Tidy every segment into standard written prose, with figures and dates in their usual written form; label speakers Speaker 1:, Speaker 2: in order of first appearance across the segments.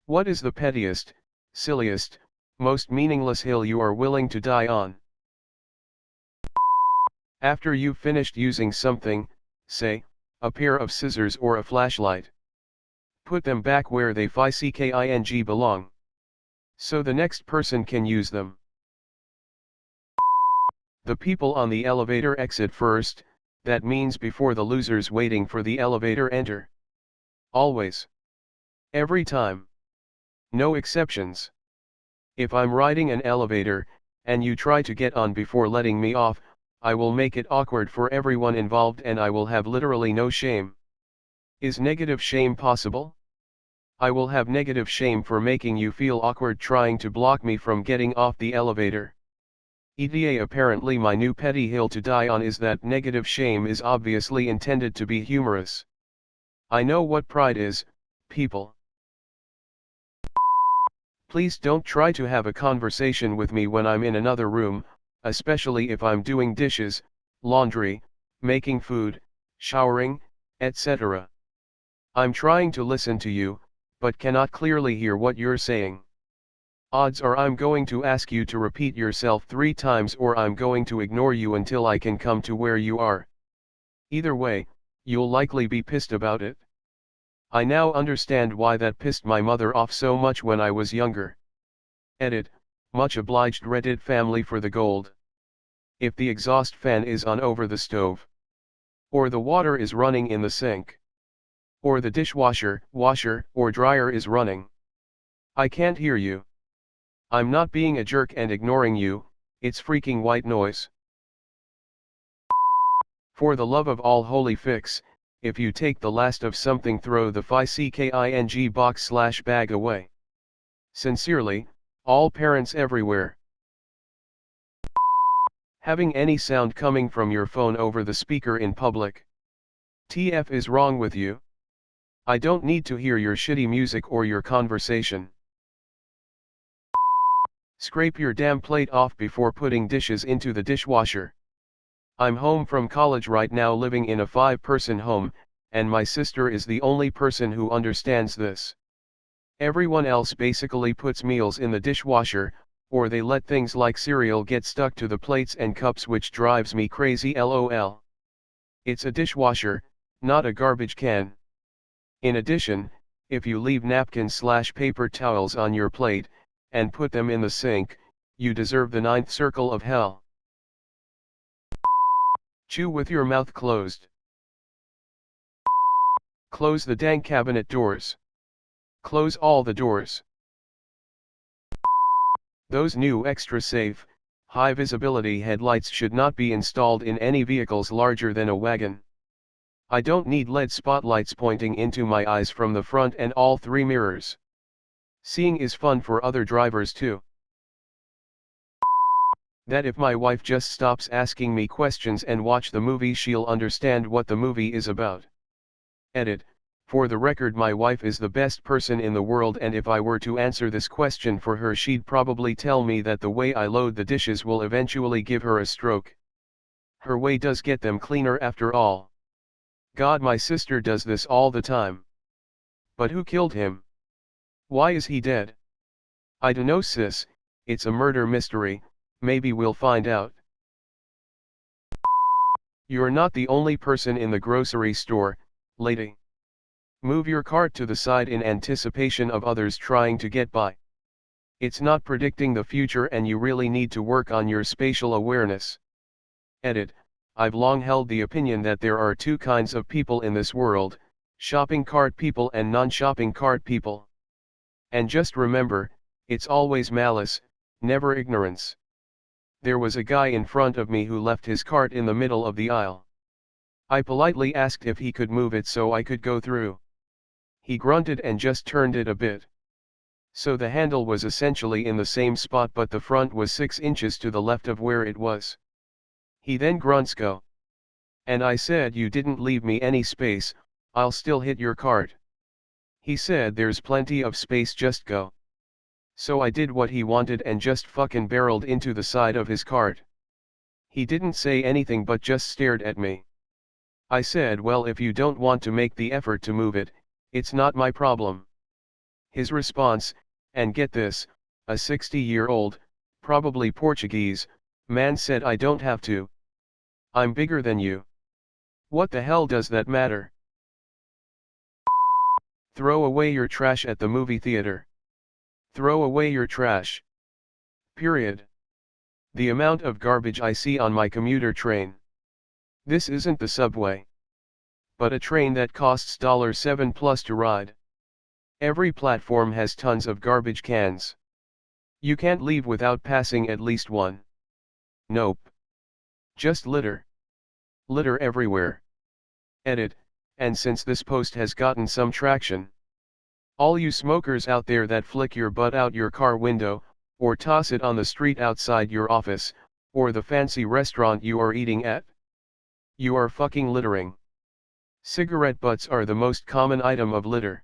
Speaker 1: What is the pettiest, silliest, most meaningless hill you are willing to die on? After you've finished using something, say, a pair of scissors or a flashlight, put them back where they physically belong, so the next person can use them. The people on the elevator exit first, that means before the losers waiting for the elevator enter. Always. Every time. No exceptions. If I'm riding an elevator, and you try to get on before letting me off, I will make it awkward for everyone involved and I will have literally no shame. Is negative shame possible? I will have negative shame for making you feel awkward trying to block me from getting off the elevator. ETA apparently my new petty hill to die on is that negative shame is obviously intended to be humorous. I know what pride is, people. Please don't try to have a conversation with me when I'm in another room, especially if I'm doing dishes, laundry, making food, showering, etc. I'm trying to listen to you, but cannot clearly hear what you're saying. Odds are I'm going to ask you to repeat yourself 3 times or I'm going to ignore you until I can come to where you are. Either way, you'll likely be pissed about it. I now understand why that pissed my mother off so much when I was younger. Edit, much obliged Reddit family for the gold. If the exhaust fan is on over the stove, or the water is running in the sink, or the dishwasher, washer, or dryer is running, I can't hear you. I'm not being a jerk and ignoring you, it's freaking white noise. For the love of all holy fix, if you take the last of something throw the physicking box/bag away. Sincerely, all parents everywhere. Having any sound coming from your phone over the speaker in public. TF is wrong with you? I don't need to hear your shitty music or your conversation. Scrape your damn plate off before putting dishes into the dishwasher. I'm home from college right now living in a 5-person home, and my sister is the only person who understands this. Everyone else basically puts meals in the dishwasher, or they let things like cereal get stuck to the plates and cups, which drives me crazy lol. It's a dishwasher, not a garbage can. In addition, if you leave napkins/paper towels on your plate, and put them in the sink, you deserve the 9th circle of hell. Chew with your mouth closed. Close the dang cabinet doors. Close all the doors. Those new extra safe, high visibility headlights should not be installed in any vehicles larger than a wagon. I don't need LED spotlights pointing into my eyes from the front and all 3 mirrors. Seeing is fun for other drivers too. That if my wife just stops asking me questions and watch the movie, she'll understand what the movie is about. Edit, for the record, my wife is the best person in the world, and if I were to answer this question for her, she'd probably tell me that the way I load the dishes will eventually give her a stroke. Her way does get them cleaner after all. God, my sister does this all the time. But who killed him? Why is he dead? I dunno sis, it's a murder mystery, maybe we'll find out. You're not the only person in the grocery store, lady. Move your cart to the side in anticipation of others trying to get by. It's not predicting the future and you really need to work on your spatial awareness. Edit, I've long held the opinion that there are 2 kinds of people in this world, shopping cart people and non-shopping cart people. And just remember, it's always malice, never ignorance. There was a guy in front of me who left his cart in the middle of the aisle. I politely asked if he could move it so I could go through. He grunted and just turned it a bit. So the handle was essentially in the same spot, but the front was 6 inches to the left of where it was. He then grunts, "Go." And I said, "You didn't leave me any space, I'll still hit your cart." He said, "There's plenty of space, just go." So I did what he wanted and just fucking barreled into the side of his cart. He didn't say anything but just stared at me. I said, "Well, if you don't want to make the effort to move it, it's not my problem." His response, and get this, a 60-year-old, probably Portuguese, man said, I don't have to. I'm bigger than you. What the hell does that matter? Throw away your trash at the movie theater. Throw away your trash. Period. The amount of garbage I see on my commuter train. This isn't the subway, but a train that costs $7 plus to ride. Every platform has tons of garbage cans. You can't leave without passing at least one. Nope. Just litter. Litter everywhere. Edit, and since this post has gotten some traction, all you smokers out there that flick your butt out your car window, or toss it on the street outside your office, or the fancy restaurant you are eating at, you are fucking littering. Cigarette butts are the most common item of litter.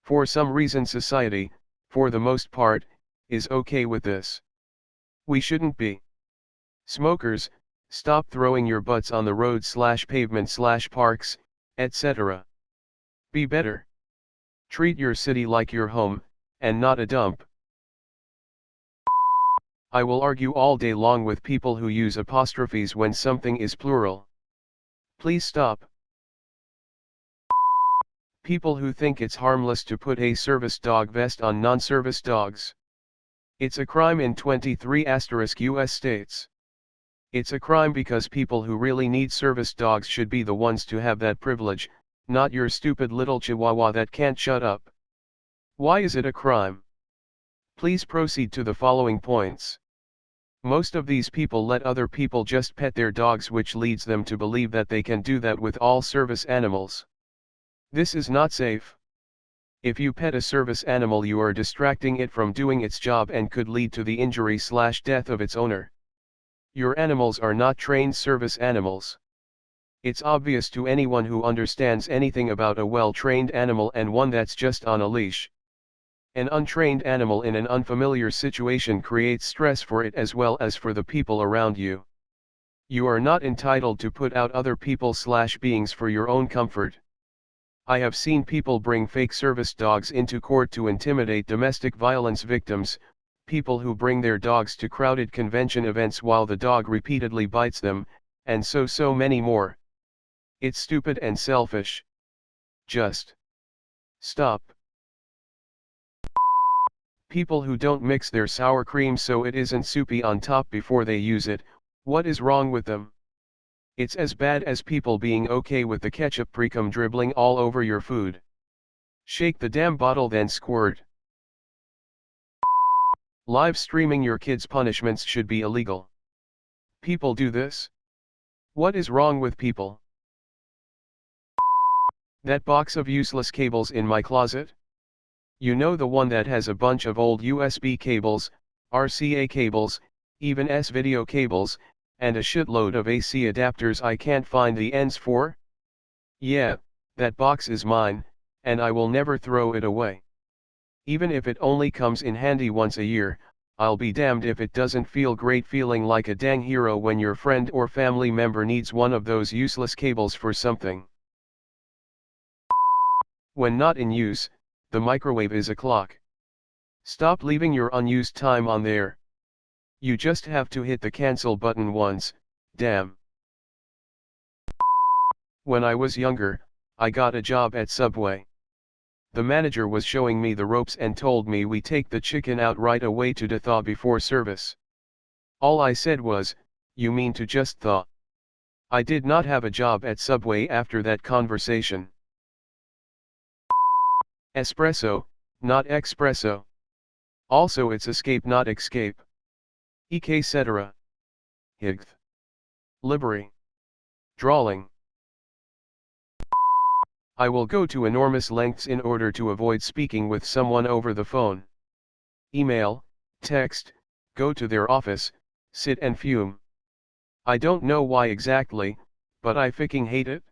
Speaker 1: For some reason society, for the most part, is okay with this. We shouldn't be. Smokers, stop throwing your butts on the road / pavement / parks, etc. Be better. Treat your city like your home, and not a dump. I will argue all day long with people who use apostrophes when something is plural. Please stop. People who think it's harmless to put a service dog vest on non-service dogs. It's a crime in 23 US states. It's a crime because people who really need service dogs should be the ones to have that privilege, not your stupid little chihuahua that can't shut up. Why is it a crime? Please proceed to the following points. Most of these people let other people just pet their dogs, which leads them to believe that they can do that with all service animals. This is not safe. If you pet a service animal, you are distracting it from doing its job and could lead to the injury / death of its owner. Your animals are not trained service animals. It's obvious to anyone who understands anything about a well-trained animal and one that's just on a leash. An untrained animal in an unfamiliar situation creates stress for it as well as for the people around you. You are not entitled to put out other people / beings for your own comfort. I have seen people bring fake service dogs into court to intimidate domestic violence victims, people who bring their dogs to crowded convention events while the dog repeatedly bites them, and so many more. It's stupid and selfish. Just stop. People who don't mix their sour cream so it isn't soupy on top before they use it, what is wrong with them? It's as bad as people being okay with the ketchup pre-cum dribbling all over your food. Shake the damn bottle then squirt. Live streaming your kids' punishments should be illegal. People do this? What is wrong with people? That box of useless cables in my closet? You know, the one that has a bunch of old USB cables, RCA cables, even S-video cables, and a shitload of AC adapters I can't find the ends for? Yeah, that box is mine, and I will never throw it away. Even if it only comes in handy once a year, I'll be damned if it doesn't feel great feeling like a dang hero when your friend or family member needs one of those useless cables for something. When not in use, the microwave is a clock. Stop leaving your unused time on there. You just have to hit the cancel button once, damn. When I was younger, I got a job at Subway. The manager was showing me the ropes and told me we take the chicken out right away to thaw before service. All I said was, you mean to just thaw? I did not have a job at Subway after that conversation. Espresso, not espresso. Also it's escape not escape. Etc. Higth. Livery. Drawling. I will go to enormous lengths in order to avoid speaking with someone over the phone. Email, text, go to their office, sit and fume. I don't know why exactly, but I fucking hate it.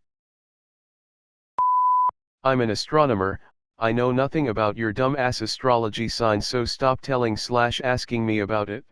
Speaker 1: I'm an astronomer, I know nothing about your dumb ass astrology signs, so stop telling / asking me about it.